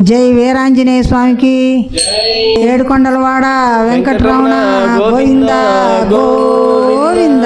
జై వీరాంజనేయ స్వామికి. ఏడుకొండలవాడ వెంకటరమణ గోవింద గోవింద.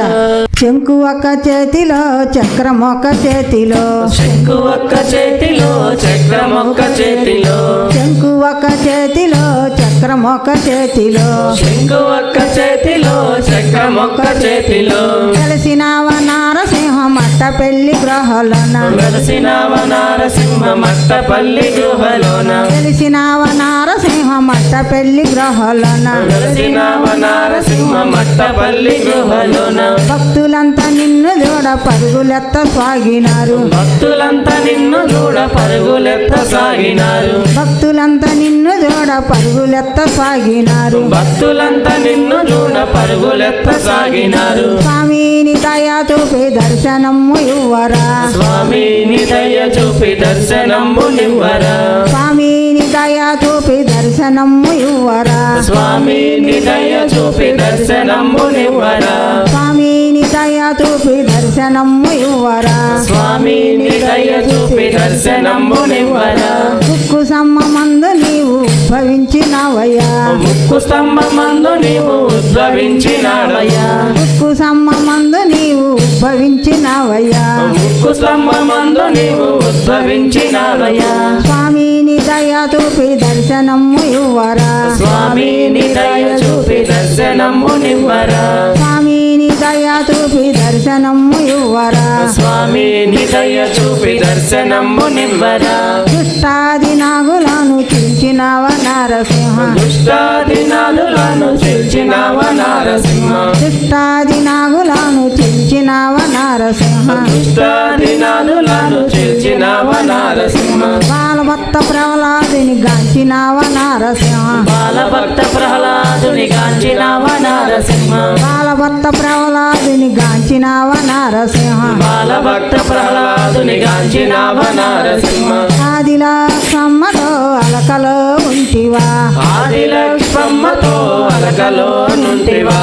శంకు ఒక్క చేతిలో చక్రం ఒక్క చేతిలో, శంకు ఒక్క చేతిలో చక్రం ఒక్క చేతిలో, శంకు ఒక్క చేతిలో చక్రం ఒక్క చేతిలో, శంకు ఒక్క చేతిలో చక్రం ఒక్క చేతిలో. వెలసినావ నారసింహ మట్ట పెళ్లి గృహలోన, వెలసినావ నారసింహ మట్టపల్లి గృహలోన, వెలిసినావ నారసింహ మట్ట పెళ్లి గృహలోన, వెలసినావ నారసింహ మట్టపల్లి గృహలోన. భక్తులంతా నిన్ను చూడ పరుగులెత్త సాగినారు, భక్తులంతా నిన్ను చూడ పరుగులెత్త సాగినారు, భక్తులంతా నిన్ను చూడ పరుగులెత్త సాగినారు. భక్తులంతా నిన్ను చూడ పరుగులెత్త సాగినారు. స్వామిని దయా చూపి దర్శనము ఇవ్వరా, స్వామిని దయ చూపి దర్శనము నివ్వరా, స్వామిని దయా చూపి దర్శనము ఇవ్వరా, స్వామిని దయ చూపి దర్శనము నివ్వరా, స్వామిని దయా చూపి దర్శనము ఇవ్వరా, స్వామిని దయ చూపి దర్శనము నివ్వరా. ముక్కు సమ్మమందు నీవు ఉద్భవించినవయ్యా, ముక్కు స్తంభమందు నీవు ఉద్భవించినావయ్యా, ముక్కు సమ్మమందు నీవు ఉద్భవించినవయ్యా, ముక్కు స్తంభమందు నీవు ఉద్భవించినావయ్యా. స్వామిని దయా చూపి దర్శనము ఇవ్వరా, స్వామిని దయ చూపి దర్శనము నివ్వరా, స్వామిని దయా చూపి దర్శనము ఇవ్వరా, స్వామిని దయ చూపి దర్శనము నివ్వరా. దుష్టాది నాగులను చించినవ నారసింహ, దుష్టాది నాదులను చీల్చినావ నారసింహ, దుష్టాది నాగులను చించినవ నారసింహ, దుష్టాది నాదులను చీల్చినావ నారసింహ. బాలభక్త ప్రహ్లాదుని గాంచినవ నారసింహ, బాలభక్త ప్రహ్లాదుని గాంచినావ నారసింహ, బాలభక్త ప్రహ్లాదుని గాంచినవ నారసింహ, బాలభక్త ప్రహ్లాదుని గాంచినావ నారసింహ. ఆదిలక్ష్మమ్మతో అలకలో ఉంటివా, ఆదిలక్ష్మమ్మతో అలకలో నుంటివా,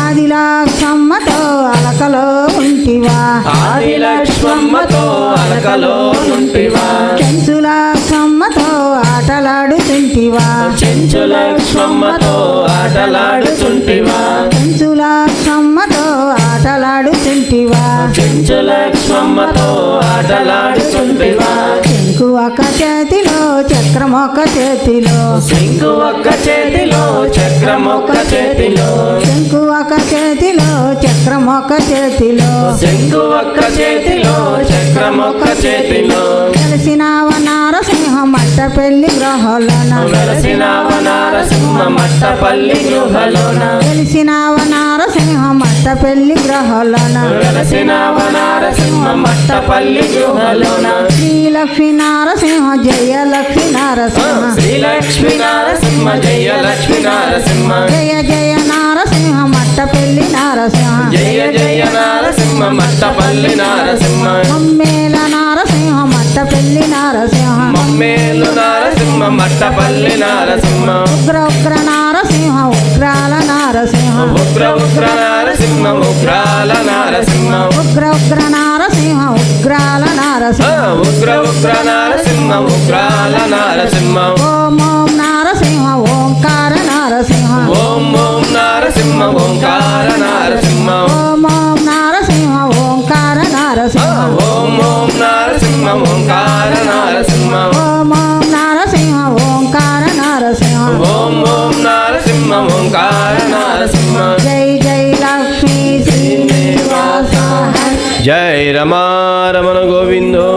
ఆదిలక్ష్మమ్మతో అలకలో ఉంటివా, ఆదిలక్ష్మమ్మతో అలకలో నుంటివా, చెంచులక్ష్మమ్మతో ఆటలాడుతుంటివా, చెంచులక్ష్మమ్మతో ఆటలాడుచుంటివా, చెంచులక్ష్మమ్మతో ఆటలాడుతుంటివా, చెంచులక్ష్మమ్మతో ఆటలాడుచుంటివా. శంకు ఒక చేతిలో చక్రం ఒక చేతిలో, శంకు ఒక్క చేతిలో చక్రం ఒక్క చేతిలో, శంకు ఒక చేతిలో చక్రం ఒక చేతిలో, శంకు ఒక్క చేతిలో చక్రం ఒక్క చేతిలో. వెలసినావ నారసింహ మట్ట పెళ్లి గృహలోన, వెలసినావ నారసింహ మట్టపల్లి గృహలోన, వెలిసినావ నారసింహ మట్ట పెళ్లి గృహలోన, వెలసినావ నారసింహ మట్టపల్లి గృహలోన. శ్రీలక్ష్మీ నారసింహ జయ లక్ష్మీ నారసింహ, శ్రీలక్ష్మీ నారసింహ జయ లక్ష్మీ నారసింహ, జయ జయ నారసింహ మట్ట పెళ్లి నారసింహ, జయ జయ నారసింహ మట్టపల్లి నారసింహ. మమ్మేల నారసింహ మట్ట పెళ్లి నారసింహ, మమ్మేలు నారసింహ మట్టపల్లి నారసింహ, ఉగ్ర ఉగ్ర నారసింహ ఉగ్రాల నారసింహ, ఉగ్ర ఉగ్ర నారసింహ ఉగ్రాల నారసింహ, ఉగ్ర ఉగ్ర నారసింహ ఉగ్రాల నారసింహ, ఉగ్ర ఉగ్ర నారసింహ ఉగ్రాల నారసింహ. ఓం ఓం నారసింహ ఓంకార నారసింహ, ఓం ఓం నారసింహ ఓంకార నారసింహ, ఓం ఓం నారసింహ ఓంకార నారసింహ, ఓం ఓం నారసింహ ఓంకార నారసింహ, ఓం ఓం నారసింహ ఓంకార నారసింహ, ఓం ఓం నారసింహ ఓంకార నారసింహ. జై జై లక్ష్మీ శ్రీనివాస హరి. జై రమారమణ గోవిందో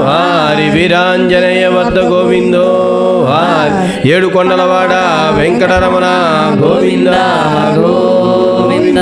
హరి, వీరాంజనేయ వద్ద గోవిందో హరి, ఏడుకొండలవాడ వెంకటరమణ గోవింద గోవింద.